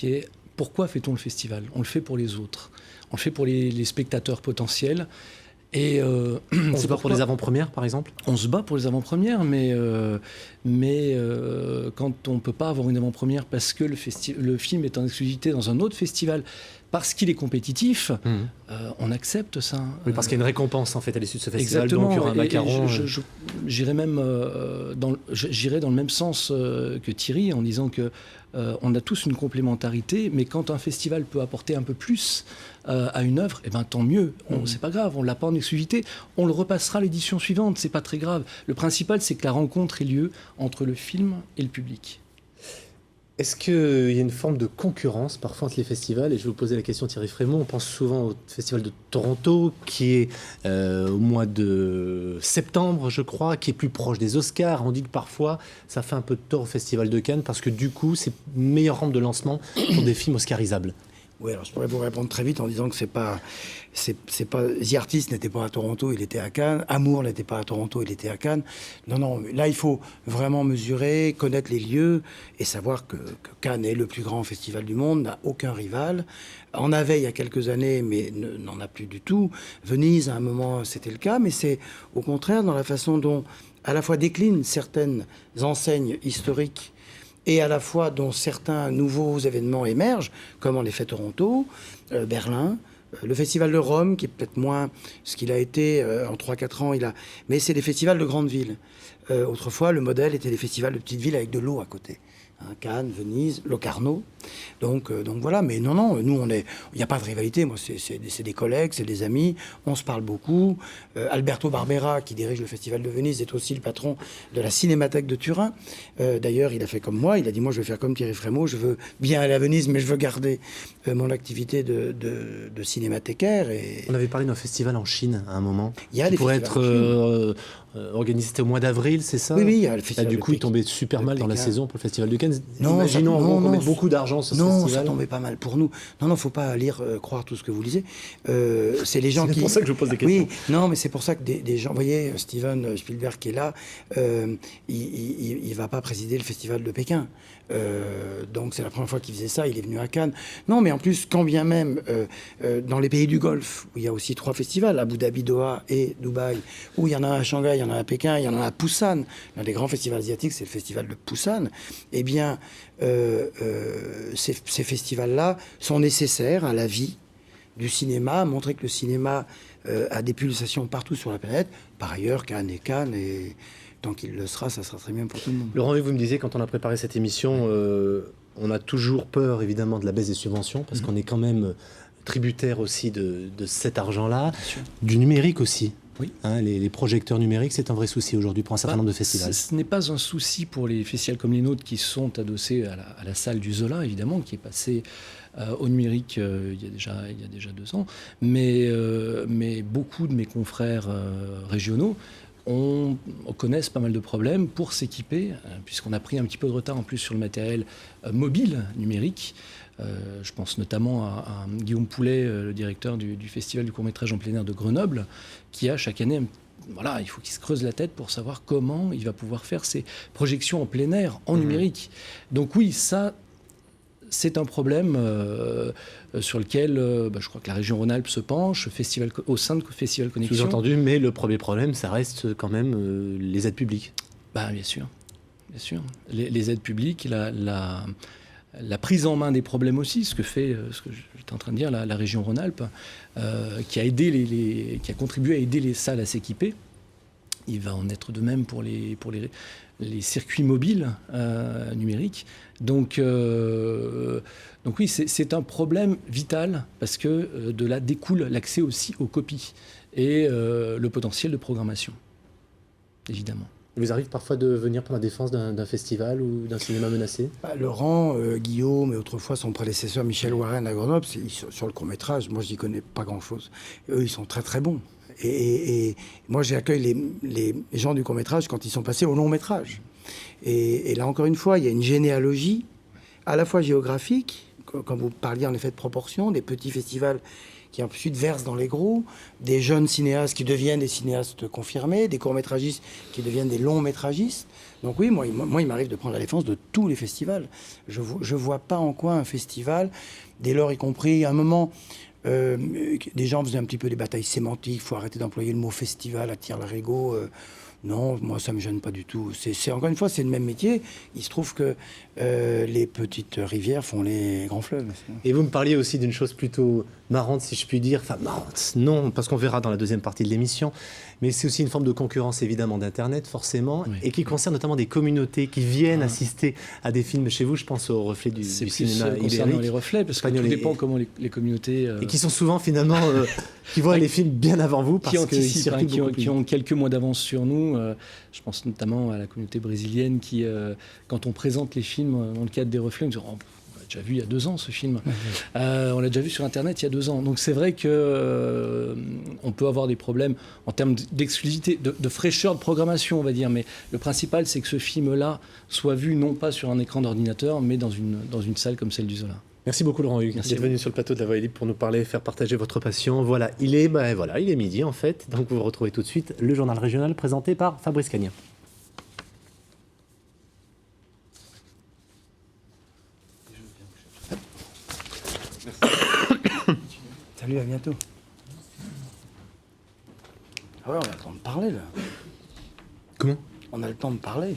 Speaker 6: est pourquoi fait-on le festival ? On le fait pour les autres. On le fait pour les spectateurs potentiels. Et
Speaker 1: on se bat pour les avant-premières, par exemple ?
Speaker 6: On se bat pour les avant-premières, mais quand on ne peut pas avoir une avant-première parce que le film est en exclusivité dans un autre festival, parce qu'il est compétitif, on accepte ça.
Speaker 1: Oui, parce qu'il y a une récompense en fait à l'issue de ce festival.
Speaker 6: Exactement.
Speaker 1: Donc il y aura un macaron.
Speaker 6: J'irai même j'irai dans le même sens que Thierry en disant que on a tous une complémentarité, mais quand un festival peut apporter un peu plus à une œuvre, eh ben tant mieux. C'est pas grave, on l'a pas en exclusivité, on le repassera l'édition suivante, c'est pas très grave. Le principal, c'est que la rencontre ait lieu entre le film et le public.
Speaker 1: Est-ce qu'il y a une forme de concurrence parfois entre les festivals ? Et je vais vous poser la question, Thierry Frémaux. On pense souvent au Festival de Toronto, qui est au mois de septembre, je crois, qui est plus proche des Oscars. On dit que parfois, ça fait un peu de tort au Festival de Cannes, parce que du coup, c'est meilleure rampe de lancement pour des films oscarisables.
Speaker 2: Oui, alors je pourrais vous répondre très vite en disant que c'est pas The Artist n'était pas à Toronto, il était à Cannes. Amour n'était pas à Toronto, il était à Cannes. Non, là il faut vraiment mesurer, connaître les lieux et savoir que Cannes est le plus grand festival du monde, n'a aucun rival. En avait il y a quelques années, mais n'en a plus du tout. Venise, à un moment, c'était le cas, mais c'est au contraire dans la façon dont à la fois déclinent certaines enseignes historiques et à la fois dont certains nouveaux événements émergent, comme en effet Toronto, Berlin, le Festival de Rome, qui est peut-être moins ce qu'il a été en 3-4 ans, mais c'est des festivals de grandes villes. Autrefois, le modèle était des festivals de petites villes avec de l'eau à côté. Cannes, Venise, Locarno. Donc voilà, mais non, nous, il n'y a pas de rivalité. Moi, c'est des collègues, c'est des amis, on se parle beaucoup. Alberto Barbera, qui dirige le Festival de Venise, est aussi le patron de la Cinémathèque de Turin. D'ailleurs, il a fait comme moi, il a dit, moi, je vais faire comme Thierry Frémaux, je veux bien aller à Venise, mais je veux garder mon activité de cinémathécaire. Et...
Speaker 1: On avait parlé d'un festival en Chine à un moment.
Speaker 2: Il y a des
Speaker 1: pourrait être organisé, c'était au mois d'avril, c'est ça?
Speaker 2: Oui, il y a le
Speaker 1: Là,
Speaker 2: festival
Speaker 1: du
Speaker 2: de
Speaker 1: coup, il
Speaker 2: Pékin.
Speaker 1: tombait super mal dans la
Speaker 2: Pékin.
Speaker 1: saison pour le Festival de Cannes.
Speaker 2: Non,
Speaker 1: Imaginons
Speaker 2: ça- non,
Speaker 1: qu'on met
Speaker 2: non,
Speaker 1: beaucoup d'argent sur ce
Speaker 2: Non,
Speaker 1: festival.
Speaker 2: ça tombait pas mal pour nous. Non, faut pas croire tout ce que vous lisez. C'est les gens
Speaker 1: C'est
Speaker 2: qui...
Speaker 1: pour ça que je vous pose des questions.
Speaker 2: Oui, non, mais c'est pour ça que des gens... Vous voyez, Steven Spielberg qui est là, il va pas présider le Festival de Pékin. Donc c'est la première fois qu'il faisait ça, il est venu à Cannes. Non, mais en plus, quand bien même, dans les pays du Golfe, où il y a aussi 3 festivals, Abu Dhabi, Doha et Dubaï, où il y en a un à Shanghai, il y en a un à Pékin, il y en a un à Busan. L'un des grands festivals asiatiques, c'est le festival de Busan. Eh bien, ces festivals-là sont nécessaires à la vie du cinéma, montrer que le cinéma a des pulsations partout sur la planète. Par ailleurs, Cannes est Cannes, et tant qu'il le sera, ça sera très bien pour tout le monde.
Speaker 1: Laurent, vous me disiez, quand on a préparé cette émission, on a toujours peur, évidemment, de la baisse des subventions, parce qu'on est quand même tributaire aussi de cet argent-là, du numérique aussi.
Speaker 6: Oui.
Speaker 1: Hein, les projecteurs numériques, c'est un vrai souci aujourd'hui pour un certain nombre de festivals.
Speaker 6: Ce n'est pas un souci pour les festivals comme les nôtres qui sont adossés à la salle du Zola, évidemment, qui est passée au numérique il y a déjà 2 ans. Mais beaucoup de mes confrères régionaux connaissent pas mal de problèmes pour s'équiper, puisqu'on a pris un petit peu de retard en plus sur le matériel mobile numérique. Je pense notamment à Guillaume Poulet, le directeur du Festival du court-métrage en plein air de Grenoble, qui a chaque année, voilà, il faut qu'il se creuse la tête pour savoir comment il va pouvoir faire ses projections en plein air, en numérique. Donc oui, ça, c'est un problème sur lequel je crois que la région Rhône-Alpes se penche, au sein de Festival Connexion.
Speaker 1: Sous-entendu, mais le premier problème, ça reste quand même les aides publiques.
Speaker 6: Bien sûr. Bien sûr. Les aides publiques, la prise en main des problèmes aussi, ce que j'étais en train de dire, la région Rhône-Alpes, qui a contribué à aider les salles à s'équiper. Il va en être de même pour les circuits mobiles numériques. Donc oui, c'est un problème vital parce que de là découle l'accès aussi aux copies et le potentiel de programmation, évidemment.
Speaker 1: Il vous arrive parfois de venir pour la défense d'un festival ou d'un cinéma menacé?
Speaker 2: Laurent, Guillaume et autrefois son prédécesseur Michel Warren à Grenoble, sur le court-métrage, moi je n'y connais pas grand-chose. Eux, ils sont très très bons. Et moi j'accueille les gens du court-métrage quand ils sont passés au long-métrage. Et là encore une fois, il y a une généalogie à la fois géographique, quand vous parliez en effet de proportion, des petits festivals qui ensuite versent dans les gros, des jeunes cinéastes qui deviennent des cinéastes confirmés, des courts-métragistes qui deviennent des longs-métragistes. Donc oui, moi il m'arrive de prendre la défense de tous les festivals. Je vois pas en quoi un festival, dès lors y compris, à un moment, des gens faisaient un petit peu des batailles sémantiques, il faut arrêter d'employer le mot festival à tire-larigot. Non, moi, ça ne me gêne pas du tout. Encore une fois, c'est le même métier. Il se trouve que les petites rivières font les grands fleuves.
Speaker 1: Et vous me parliez aussi d'une chose plutôt marrante, si je puis dire. Enfin, marrante, non, parce qu'on verra dans la deuxième partie de l'émission. Mais c'est aussi une forme de concurrence, évidemment, d'Internet, forcément,
Speaker 6: oui.
Speaker 1: Et qui concerne notamment des communautés qui viennent assister à des films chez vous. Je pense au reflet du
Speaker 6: C'est
Speaker 1: cinéma
Speaker 6: plus concernant
Speaker 1: ibérique.
Speaker 6: les reflets, parce que tout dépend comment les communautés...
Speaker 1: Et qui sont souvent, finalement, qui voient les films bien avant vous, parce
Speaker 6: qui anticipent,
Speaker 1: qu'ils
Speaker 6: qui ont quelques mois d'avance sur nous. Je pense notamment à la communauté brésilienne qui, quand on présente les films dans le cadre des reflets, on dit on l'a déjà vu il y a 2 ans ce film. On l'a déjà vu sur Internet il y a 2 ans. Donc c'est vrai que on peut avoir des problèmes en termes d'exclusivité, de fraîcheur de programmation, on va dire. Mais le principal, c'est que ce film-là soit vu non pas sur un écran d'ordinateur, mais dans une salle comme celle du Zola.
Speaker 1: Merci beaucoup Laurent Hugues d'être venu sur le plateau de La Voix est libre pour nous parler, faire partager votre passion. Voilà, il est midi en fait, donc vous retrouvez tout de suite le journal régional présenté par Fabrice Cagnin.
Speaker 2: Salut, à bientôt. Ah ouais, on a le temps de parler là.
Speaker 1: Comment?
Speaker 2: On a le temps de parler.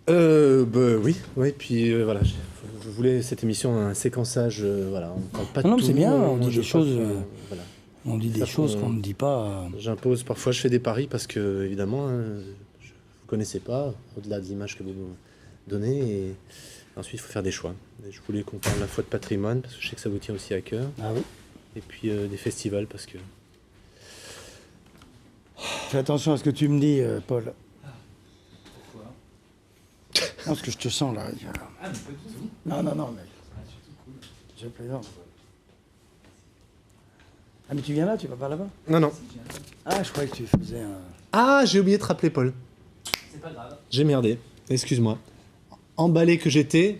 Speaker 1: Oui, puis voilà, je voulais cette émission un séquençage, voilà, on parle pas de
Speaker 2: Non,
Speaker 1: tout.
Speaker 2: c'est bien, on dit
Speaker 1: je
Speaker 2: des
Speaker 1: crois
Speaker 2: choses,
Speaker 1: que, voilà.
Speaker 2: On dit des
Speaker 1: Ça,
Speaker 2: choses qu'on ne dit pas.
Speaker 1: J'impose, parfois je fais des paris parce que, évidemment, vous connaissez pas, au-delà de l'image que vous nous donnez, et ensuite il faut faire des choix. Et je voulais qu'on parle à la fois de patrimoine, parce que je sais que ça vous tient aussi à cœur,
Speaker 2: Ah oui.
Speaker 1: et puis des festivals, parce que...
Speaker 2: Fais attention à ce que tu me dis, Paul. Pourquoi? Parce que je te sens là.
Speaker 3: Ah, mais pas du tout.
Speaker 2: Non, mais
Speaker 3: Ah, surtout cool.
Speaker 2: je plaisante. Ah, mais tu viens là, tu vas pas là-bas?
Speaker 1: Non, non.
Speaker 2: Ah, je croyais que tu faisais un...
Speaker 1: Ah, j'ai oublié de te rappeler, Paul.
Speaker 3: C'est pas grave.
Speaker 1: J'ai merdé. Excuse-moi. Emballé que j'étais.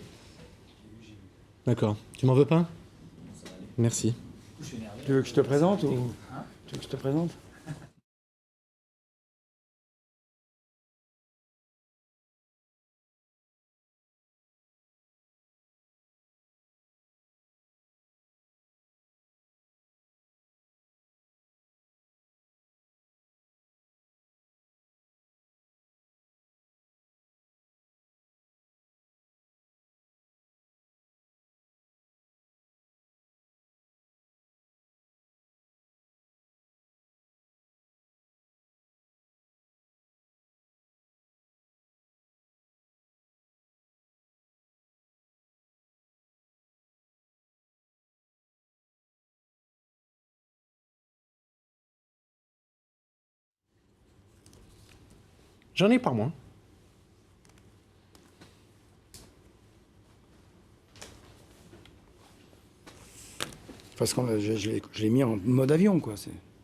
Speaker 1: D'accord. Tu m'en veux pas? Merci.
Speaker 2: Tu veux que je te présente ou... Tu veux que je te présente?
Speaker 1: J'en ai par moi.
Speaker 2: Parce que je l'ai mis en mode avion, quoi.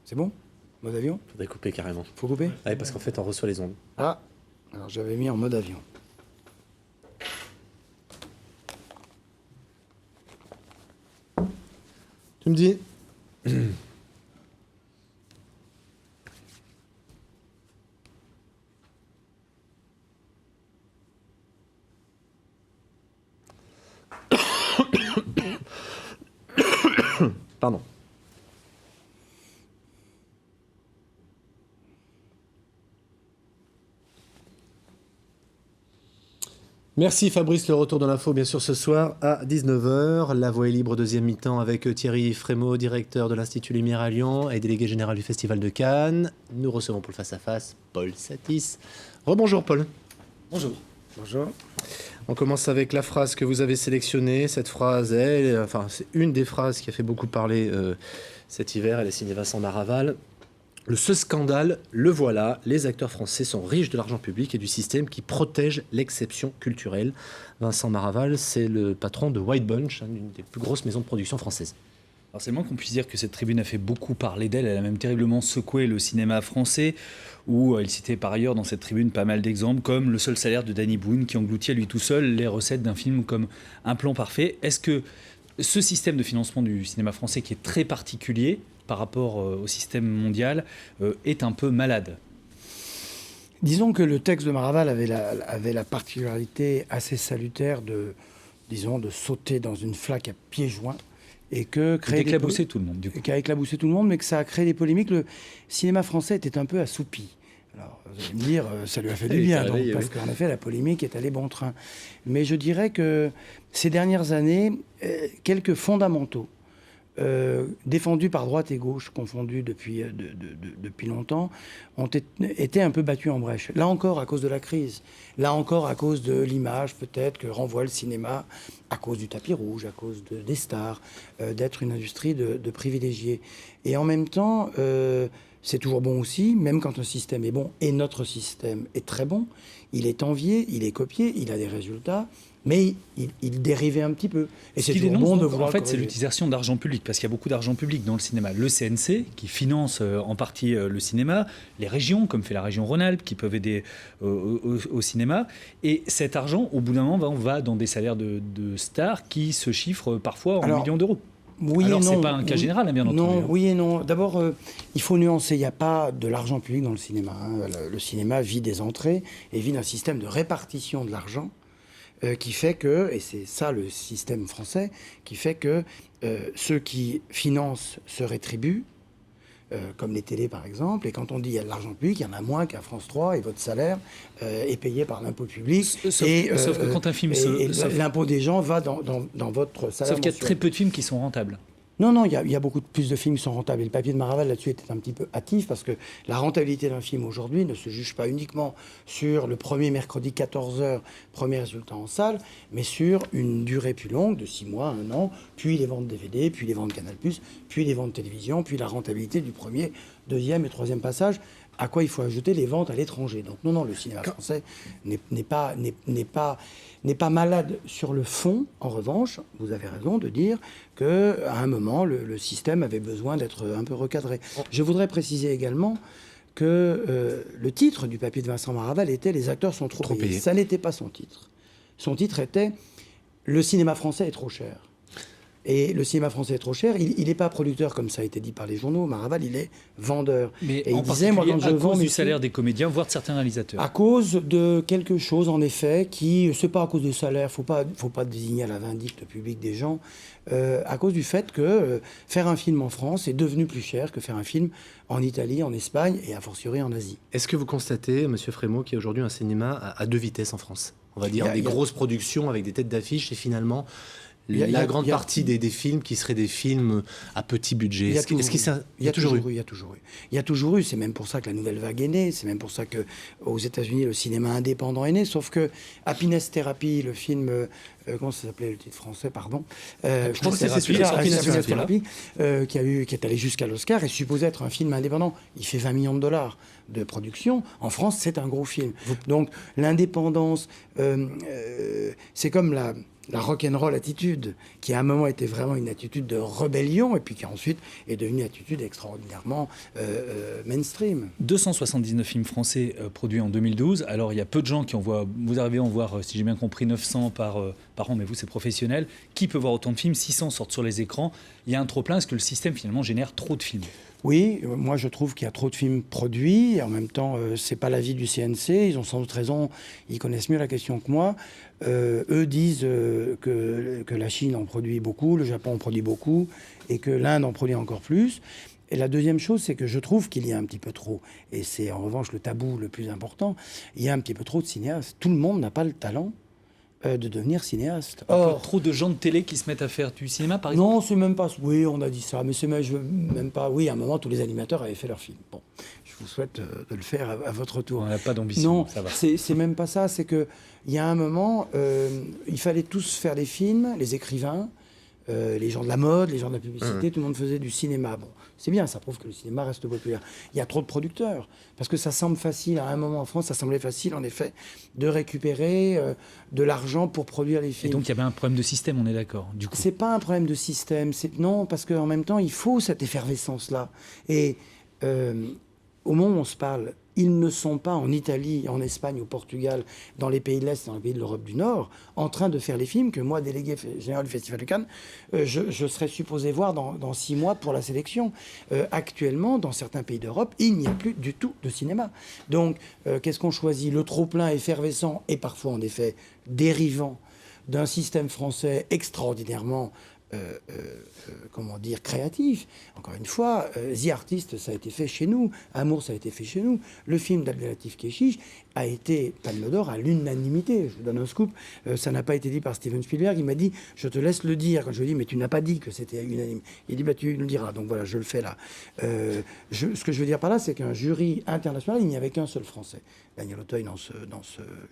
Speaker 2: C'est bon? Mode avion?
Speaker 1: Faudrait couper carrément.
Speaker 2: Faut couper?
Speaker 1: Ouais, parce qu'en fait, on reçoit les ondes.
Speaker 2: Ah, alors j'avais mis en mode avion.
Speaker 1: Tu me dis? Pardon. Merci Fabrice, le retour de l'info bien sûr ce soir à 19h. La Voix est libre, deuxième mi-temps avec Thierry Frémaux, directeur de l'Institut Lumière à Lyon et délégué général du Festival de Cannes. Nous recevons pour le face-à-face Paul Satis. Rebonjour Paul.
Speaker 3: Bonjour.
Speaker 2: Bonjour.
Speaker 1: On commence avec la phrase que vous avez sélectionnée. Cette phrase, c'est une des phrases qui a fait beaucoup parler cet hiver. Elle est signée Vincent Maraval. Ce scandale, le voilà, les acteurs français sont riches de l'argent public et du système qui protège l'exception culturelle. Vincent Maraval, c'est le patron de White Bunch, une des plus grosses maisons de production françaises.
Speaker 3: Alors c'est le moins qu'on puisse dire que cette tribune a fait beaucoup parler d'elle. Elle a même terriblement secoué le cinéma français, où il citait par ailleurs dans cette tribune pas mal d'exemples, comme le seul salaire de Danny Boone, qui engloutit à lui tout seul les recettes d'un film comme Un plan parfait. Est-ce que ce système de financement du cinéma français, qui est très particulier par rapport au système mondial, est un peu malade?
Speaker 2: Disons que le texte de Maraval avait la particularité assez salutaire de sauter dans une flaque à pieds joints et que créer
Speaker 3: d'éclabousser tout le monde, du coup.
Speaker 2: Qui a éclaboussé tout le monde, mais que ça a créé des polémiques. Le cinéma français était un peu assoupi. Alors, vous allez me dire, ça lui a fait du bien, donc, parce qu'en effet, la polémique est allée bon train. Mais je dirais que ces dernières années, quelques fondamentaux défendus par droite et gauche, confondus depuis longtemps, ont été un peu battus en brèche. Là encore, à cause de la crise. Là encore, à cause de l'image, peut-être, que renvoie le cinéma, à cause du tapis rouge, à cause des stars, d'être une industrie de privilégiés. Et en même temps, c'est toujours bon aussi, même quand un système est bon, et notre système est très bon, il est envié, il est copié, il a des résultats, mais il dérivait un petit peu. Et c'est toujours bon de vouloir
Speaker 3: en fait,
Speaker 2: corriger.
Speaker 3: c'est l'utilisation d'argent public, parce qu'il y a beaucoup d'argent public dans le cinéma. Le CNC, qui finance en partie le cinéma, les régions, comme fait la région Rhône-Alpes, qui peuvent aider au cinéma. Et cet argent, au bout d'un moment, va dans des salaires de stars qui se chiffrent parfois en millions d'euros.
Speaker 2: Oui
Speaker 3: alors,
Speaker 2: et non.
Speaker 3: c'est pas un cas général, hein, bien entendu.
Speaker 2: Non, oui et non. D'abord, il faut nuancer. Il n'y a pas de l'argent public dans le cinéma. Hein. Le cinéma vit des entrées et vit d'un système de répartition de l'argent qui fait que, et c'est ça le système français, qui fait que ceux qui financent se rétribuent, comme les télés par exemple, et quand on dit il y a de l'argent public, il y en a moins qu'à France 3 et votre salaire est payé par l'impôt public.
Speaker 3: Sauf que quand un film...
Speaker 2: l'impôt des gens va dans votre salaire.
Speaker 3: Sauf qu'il y a très peu de films qui sont rentables.
Speaker 2: Non, il y a beaucoup plus de films qui sont rentables. Et le papier de Maraval là-dessus était un petit peu hâtif parce que la rentabilité d'un film aujourd'hui ne se juge pas uniquement sur le premier mercredi 14h, premier résultat en salle, mais sur une durée plus longue de 6 mois, 1 an, puis les ventes DVD, puis les ventes Canal+, puis les ventes télévision, puis la rentabilité du premier, deuxième et troisième passage, à quoi il faut ajouter les ventes à l'étranger. Donc non, le cinéma français n'est pas malade sur le fond. En revanche, vous avez raison de dire qu'à un moment, le système avait besoin d'être un peu recadré. Je voudrais préciser également que le titre du papier de Vincent Maraval était « Les acteurs sont trop payés ». Ça n'était pas son titre. Son titre était « Le cinéma français est trop cher ». Et le cinéma français est trop cher. Il n'est pas producteur, comme ça a été dit par les journaux. Maraval, il est vendeur.
Speaker 3: Mais
Speaker 2: et
Speaker 3: en
Speaker 2: il disait, moi, quand je vends
Speaker 3: du salaire des comédiens, voire de certains réalisateurs.
Speaker 2: À cause de quelque chose, en effet, qui, c'est pas à cause du salaire, faut pas désigner à la vindicte publique des gens, à cause du fait que faire un film en France est devenu plus cher que faire un film en Italie, en Espagne et a fortiori en Asie.
Speaker 1: Est-ce que vous constatez, Monsieur Frémaux, qu'il y a aujourd'hui un cinéma à deux vitesses en France? On va dire des grosses productions avec des têtes d'affiche et finalement la grande partie des films qui seraient des films à petit budget.
Speaker 2: Il y a toujours eu. C'est même pour ça que la nouvelle vague est née. C'est même pour ça que aux États-Unis le cinéma indépendant est né. Sauf que Happiness Therapy, le film, comment ça s'appelait le titre français, pardon. Je crois que c'est Happiness Therapy, qui est allé jusqu'à l'Oscar, est supposé être un film indépendant. Il fait 20 millions de dollars de production. En France, c'est un gros film. Donc l'indépendance, c'est comme la rock'n'roll attitude, qui à un moment était vraiment une attitude de rébellion, et puis qui ensuite est devenue une attitude extraordinairement mainstream.
Speaker 3: 279 films français produits en 2012. Alors, il y a peu de gens qui en voient... Vous arrivez à en voir, si j'ai bien compris, 900 par an, mais vous, c'est professionnel. Qui peut voir autant de films? 600 sortent sur les écrans. Il y a un trop-plein. Est-ce que le système, finalement, génère trop de films?
Speaker 2: Oui, moi je trouve qu'il y a trop de films produits. Et en même temps, c'est pas l'avis du CNC. Ils ont sans doute raison. Ils connaissent mieux la question que moi. Eux disent que la Chine en produit beaucoup, le Japon en produit beaucoup, et que l'Inde en produit encore plus. Et la deuxième chose, c'est que je trouve qu'il y a un petit peu trop, et c'est en revanche le tabou le plus important, il y a un petit peu trop de cinéastes. Tout le monde n'a pas le talent de devenir cinéaste.
Speaker 3: Or, trop de gens de télé qui se mettent à faire du cinéma, par exemple?
Speaker 2: Non, c'est même pas... Oui, on a dit ça, mais c'est même pas... Oui, à un moment, tous les animateurs avaient fait leur film. Bon, je vous souhaite de le faire à votre tour.
Speaker 3: On n'a pas d'ambition,
Speaker 2: non,
Speaker 3: ça va.
Speaker 2: C'est même pas ça, c'est qu'il y a un moment, il fallait tous faire des films, les écrivains, les gens de la mode, les gens de la publicité, tout le monde faisait du cinéma. Bon, c'est bien, ça prouve que le cinéma reste populaire. Il y a trop de producteurs, parce que ça semble facile, à un moment en France, ça semblait facile, en effet, de récupérer de l'argent pour produire les films.
Speaker 3: Et donc, il y avait un problème de système, on est d'accord, du coup.
Speaker 2: C'est pas un problème de système, non, parce qu'en même temps, il faut cette effervescence-là. Et au moment où on se parle, ils ne sont pas en Italie, en Espagne, au Portugal, dans les pays de l'Est, dans les pays de l'Europe du Nord, en train de faire les films que moi, délégué général du Festival de Cannes, je serais supposé voir dans 6 mois pour la sélection. Actuellement, dans certains pays d'Europe, il n'y a plus du tout de cinéma. Donc, qu'est-ce qu'on choisit? Le trop-plein effervescent et parfois, en effet, dérivant d'un système français extraordinairement comment dire, créatif. Encore une fois, The Artist, ça a été fait chez nous. Amour, ça a été fait chez nous. Le film d'Abdelatif Kechiche a été Palme d'Or à l'unanimité. Je vous donne un scoop. Ça n'a pas été dit par Steven Spielberg. Il m'a dit, je te laisse le dire. Quand je lui ai dit, mais tu n'as pas dit que c'était unanime. Il dit, bah, tu le diras. Donc voilà, je le fais là. Ce que je veux dire par là, c'est qu'un jury international, il n'y avait qu'un seul Français. Daniel Auteuil, dans ce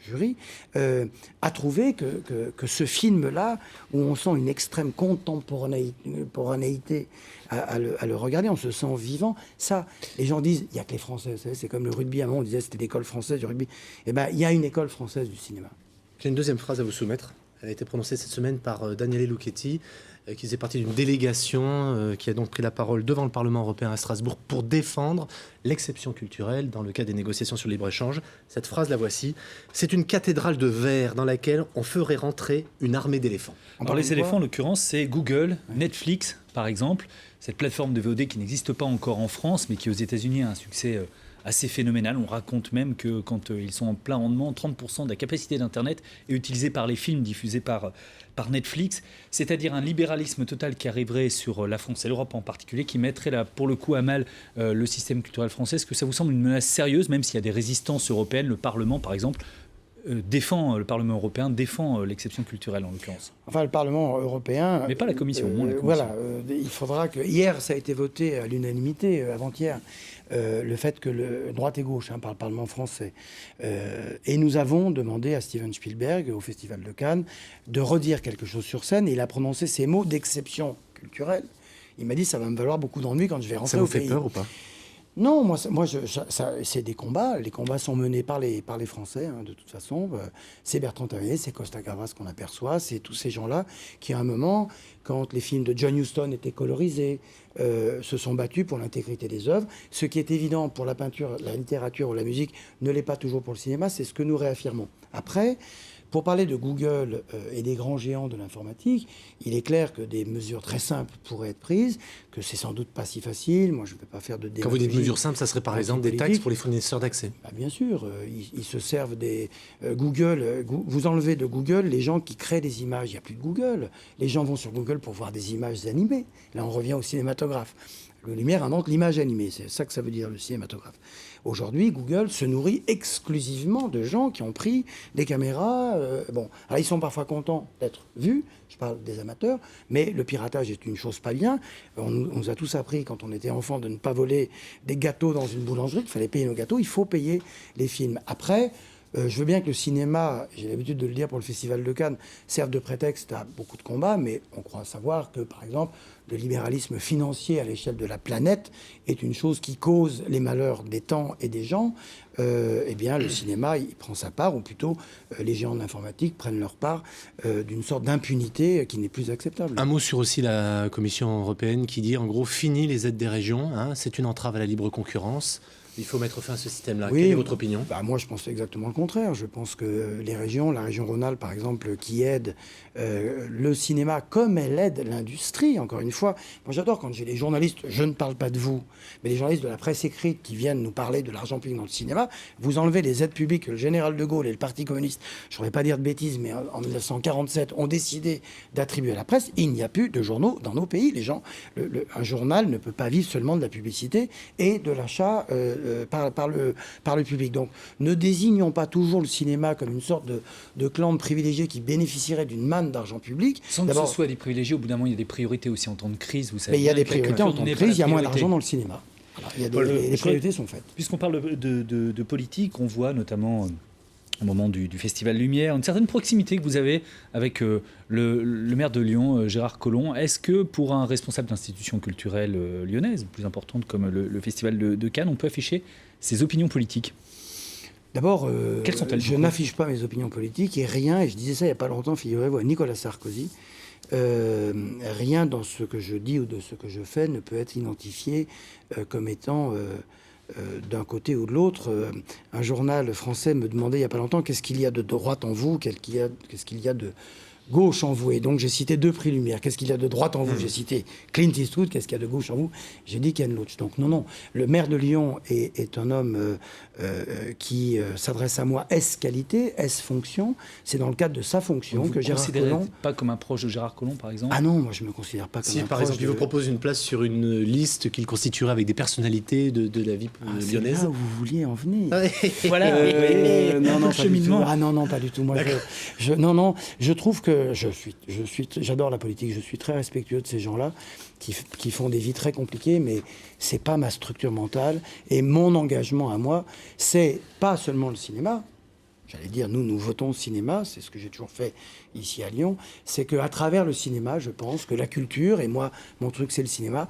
Speaker 2: jury, a trouvé que ce film-là, où on sent une extrême contemporanéité à le regarder, on se sent vivant. Ça, les gens disent, il n'y a que les Français, vous savez, c'est comme le rugby. À un moment, on disait c'était l'école française du rugby. Eh bien, il y a une école française du cinéma.
Speaker 1: J'ai une deuxième phrase à vous soumettre. Elle a été prononcée cette semaine par Daniele Lucchetti, qui faisait partie d'une délégation qui a donc pris la parole devant le Parlement européen à Strasbourg pour défendre l'exception culturelle dans le cadre des négociations sur le libre-échange. Cette phrase, la voici. C'est une cathédrale de verre dans laquelle on ferait rentrer une armée d'éléphants.
Speaker 3: Alors les éléphants, en l'occurrence, c'est Google, Netflix, par exemple. Cette plateforme de VOD qui n'existe pas encore en France, mais qui aux États-Unis a un succès assez phénoménal. On raconte même que quand ils sont en plein rendement, 30% de la capacité d'Internet est utilisée par les films diffusés par Netflix, c'est-à-dire un libéralisme total qui arriverait sur la France et l'Europe en particulier, qui mettrait là, pour le coup à mal le système culturel français. Est-ce que ça vous semble une menace sérieuse, même s'il y a des résistances européennes? Le Parlement, par exemple, le Parlement européen défend l'exception culturelle, en l'occurrence.
Speaker 2: Enfin, le Parlement européen...
Speaker 3: Mais pas la Commission, moins la Commission.
Speaker 2: Voilà, il faudra que... Hier, ça a été voté à l'unanimité, avant-hier, le fait que droite et gauche, par le Parlement français. Et nous avons demandé à Steven Spielberg, au Festival de Cannes, de redire quelque chose sur scène. Et il a prononcé ces mots d'exception culturelle. Il m'a dit, ça va me valoir beaucoup d'ennuis quand je vais rentrer au pays.
Speaker 1: Ça vous fait peur ou pas?
Speaker 2: Non, c'est des combats. Les combats sont menés par les Français, hein, de toute façon. C'est Bertrand Tavernier, c'est Costa Gavras qu'on aperçoit, c'est tous ces gens-là qui, à un moment, quand les films de John Huston étaient colorisés, se sont battus pour l'intégrité des œuvres. Ce qui est évident pour la peinture, la littérature ou la musique ne l'est pas toujours pour le cinéma, c'est ce que nous réaffirmons. Après, pour parler de Google et des grands géants de l'informatique, il est clair que des mesures très simples pourraient être prises, que c'est sans doute pas si facile. Moi, je ne vais pas faire de démagogie.
Speaker 1: Quand vous dites mesures simples, ça serait par exemple des taxes pour les fournisseurs d'accès.
Speaker 2: Bah, bien sûr, ils se servent des Google. Vous enlevez de Google les gens qui créent des images. Il n'y a plus de Google. Les gens vont sur Google pour voir des images animées. Là, on revient au cinématographe. Le Lumière invente l'image animée. C'est ça que ça veut dire, le cinématographe. Aujourd'hui, Google se nourrit exclusivement de gens qui ont pris des caméras. Alors, ils sont parfois contents d'être vus. Je parle des amateurs. Mais le piratage est une chose pas bien. On nous a tous appris, quand on était enfant, de ne pas voler des gâteaux dans une boulangerie. Il fallait payer nos gâteaux. Il faut payer les films. Après, je veux bien que le cinéma, j'ai l'habitude de le dire pour le Festival de Cannes, serve de prétexte à beaucoup de combats, mais on croit savoir que, par exemple, le libéralisme financier à l'échelle de la planète est une chose qui cause les malheurs des temps et des gens. Eh bien, le cinéma, il prend sa part, ou plutôt les géants de l'informatique prennent leur part d'une sorte d'impunité qui n'est plus acceptable.
Speaker 1: Un mot sur aussi la Commission européenne qui dit, en gros, fini les aides des régions, hein, c'est une entrave à la libre concurrence. Il faut mettre fin à ce système-là.
Speaker 2: Oui,
Speaker 1: quelle est votre opinion ?
Speaker 2: Moi, je pense exactement le contraire. Je pense que les régions, la région Rhône-Alpes, par exemple, qui aide le cinéma comme elle aide l'industrie, encore une fois. Moi, j'adore quand j'ai les journalistes, je ne parle pas de vous, mais les journalistes de la presse écrite qui viennent nous parler de l'argent public dans le cinéma. Vous enlevez les aides publiques que le général de Gaulle et le Parti communiste, je ne voudrais pas dire de bêtises, mais en 1947, ont décidé d'attribuer à la presse. Il n'y a plus de journaux dans nos pays. Les gens, un journal ne peut pas vivre seulement de la publicité et de l'achat par le public. Donc, ne désignons pas toujours le cinéma comme une sorte de clan de privilégiés qui bénéficierait d'une manne d'argent public.
Speaker 3: Sans que ce soit des privilégiés, au bout d'un moment, il y a des priorités aussi en temps de crise. Vous savez,
Speaker 2: mais il y a des priorités en temps de crise, il y a moins d'argent dans le cinéma. Voilà, les priorités sont faites.
Speaker 3: Puisqu'on parle de politique, on voit notamment au moment du Festival Lumière une certaine proximité que vous avez avec le maire de Lyon, Gérard Collomb. Est-ce que pour un responsable d'institution culturelle lyonnaise, plus importante comme le Festival de Cannes, on peut afficher ses opinions politiques ?
Speaker 2: D'abord,
Speaker 3: quelles sont-elles ?
Speaker 2: Je n'affiche pas mes opinions politiques et je disais ça il n'y a pas longtemps, figurez-vous, à Nicolas Sarkozy. Rien dans ce que je dis ou de ce que je fais ne peut être identifié comme étant d'un côté ou de l'autre. Un journal français me demandait il n'y a pas longtemps qu'est-ce qu'il y a de droite en vous, qu'est-ce qu'il y a de gauche en vous. Et donc j'ai cité 2 prix Lumière. Qu'est-ce qu'il y a de droite en vous ? J'ai cité Clint Eastwood. Qu'est-ce qu'il y a de gauche en vous ? J'ai dit Ken Loach. Donc non. Le maire de Lyon est un homme qui s'adresse à moi. Est-ce qualité ? Est-ce fonction ? C'est dans le cadre de sa fonction
Speaker 3: vous
Speaker 2: que Gérard Collomb...
Speaker 3: pas comme un proche de Gérard Collomb, par exemple ?
Speaker 2: Ah non, moi je ne me considère pas comme
Speaker 1: si,
Speaker 2: un
Speaker 1: par
Speaker 2: proche
Speaker 1: exemple, il vous propose une place sur une liste qu'il constituerait avec des personnalités de la vie lyonnaise.
Speaker 2: C'est là où vous vouliez en venir.
Speaker 3: Voilà.
Speaker 2: Non, pas du tout. Ah non, pas du tout. Moi, je trouve que j'adore la politique. Je suis très respectueux de ces gens-là qui font des vies très compliquées, mais c'est pas ma structure mentale. Et mon engagement à moi, c'est pas seulement le cinéma. J'allais dire, nous votons le cinéma, c'est ce que j'ai toujours fait ici à Lyon. C'est qu'à travers le cinéma, je pense que la culture, et moi, mon truc, c'est le cinéma,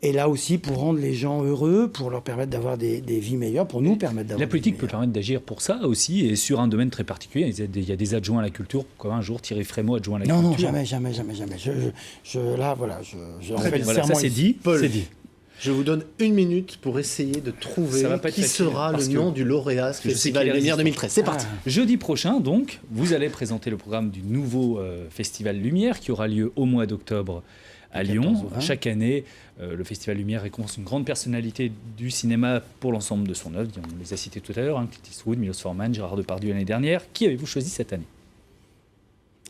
Speaker 2: est là aussi pour rendre les gens heureux, pour leur permettre d'avoir des vies meilleures, pour nous permettre d'avoir
Speaker 3: la politique
Speaker 2: des vies
Speaker 3: peut permettre d'agir pour ça aussi, et sur un domaine très particulier. Il y a des adjoints à la culture, comme un jour Thierry Frémaux, adjoint à la culture.
Speaker 2: Non, jamais.
Speaker 3: Ça c'est dit.
Speaker 1: Paul,
Speaker 3: c'est dit.
Speaker 1: Je vous donne 1 minute pour essayer de trouver qui sera le nom du lauréat du Festival Lumière 2013. C'est parti.
Speaker 3: Jeudi prochain, donc, vous allez présenter le programme du nouveau Festival Lumière qui aura lieu au mois d'octobre à Lyon. Chaque année, le Festival Lumière récompense une grande personnalité du cinéma pour l'ensemble de son œuvre. On les a cités tout à l'heure, Clint Eastwood, Milos Forman, Gérard Depardieu l'année dernière. Qui avez-vous choisi cette année ?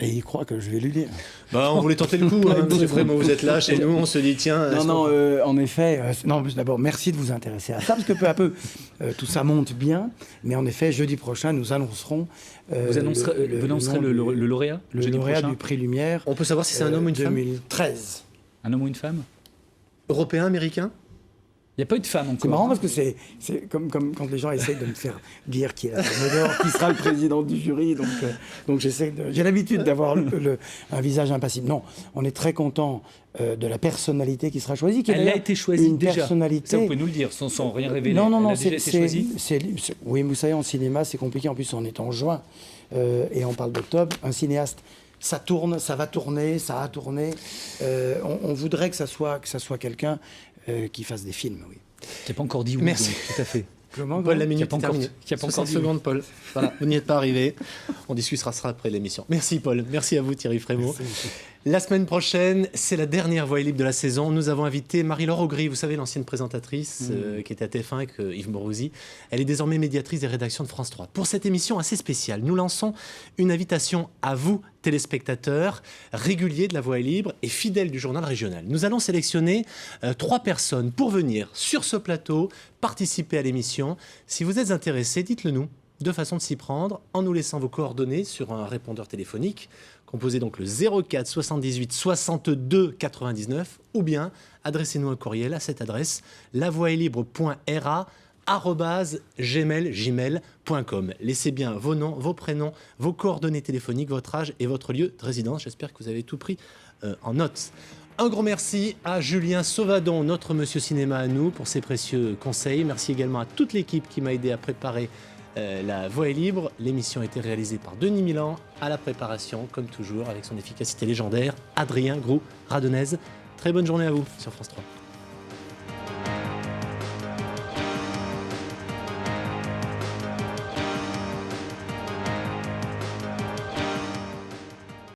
Speaker 2: Et il croit que je vais lui dire.
Speaker 1: On voulait tenter le coup, monsieur Frémaux, vous êtes là, chez nous, on se dit, tiens...
Speaker 2: En effet, d'abord, merci de vous intéresser à ça, parce que peu à peu, tout ça monte bien, mais en effet, jeudi prochain, nous annoncerons...
Speaker 3: vous annoncerez le lauréat ?
Speaker 2: Le lauréat du prix Lumière.
Speaker 1: On peut savoir si c'est un homme ou une femme ?
Speaker 2: 2013.
Speaker 3: Un homme ou une femme ?
Speaker 1: Européen, américain ?
Speaker 3: Il n'y a pas eu de femme encore.
Speaker 2: C'est marrant parce que c'est comme quand les gens essayent de me faire dire qui est la Palme d'Or, qui sera le président du jury. Donc j'ai l'habitude d'avoir un visage impassible. Non, on est très content de la personnalité qui sera choisie.
Speaker 3: Elle a été choisie
Speaker 2: une
Speaker 3: déjà.
Speaker 2: personnalité.
Speaker 3: Ça, vous pouvez nous le dire sans rien révéler.
Speaker 2: Non,
Speaker 3: Elle a
Speaker 2: c'est
Speaker 3: déjà été choisie.
Speaker 2: oui, vous savez, en cinéma, c'est compliqué. En plus, on est en juin et on parle d'octobre. Un cinéaste, ça tourne, ça va tourner, ça a tourné. On voudrait que ça soit quelqu'un qui fasse des films, oui.
Speaker 3: Tu n'as pas encore dit oui.
Speaker 1: Merci.
Speaker 3: Donc, tout à fait.
Speaker 2: Comment,
Speaker 1: Paul, la minute
Speaker 3: Qui a pas
Speaker 1: est terminée.
Speaker 3: encore- qui a pas
Speaker 1: 60
Speaker 3: encore dit oui.
Speaker 1: secondes, Paul. Voilà, vous n'y êtes pas arrivé. On discutera ça après l'émission. Merci, Paul. Merci à vous, Thierry Frémaux. La semaine prochaine, c'est la dernière Voix est libre de la saison. Nous avons invité Marie-Laure Augry, vous savez, l'ancienne présentatrice qui était à TF1 avec Yves Morosi. Elle est désormais médiatrice des rédactions de France 3. Pour cette émission assez spéciale, nous lançons une invitation à vous, téléspectateurs, réguliers de la Voix est libre et fidèles du journal régional. Nous allons sélectionner 3 personnes pour venir sur ce plateau, participer à l'émission. Si vous êtes intéressés, dites-le nous. 2 façons de s'y prendre, en nous laissant vos coordonnées sur un répondeur téléphonique. Composez donc le 04 78 62 99 ou bien adressez-nous un courriel à cette adresse lavoixestlibre.ra@gmail.com. Laissez bien vos noms, vos prénoms, vos coordonnées téléphoniques, votre âge et votre lieu de résidence. J'espère que vous avez tout pris en note. Un grand merci à Julien Sauvadon, notre monsieur cinéma à nous, pour ses précieux conseils. Merci également à toute l'équipe qui m'a aidé à préparer La Voix est libre. L'émission a été réalisée par Denis Milan, à la préparation, comme toujours, avec son efficacité légendaire, Adrien Groux-Radonez. Très bonne journée à vous sur France 3.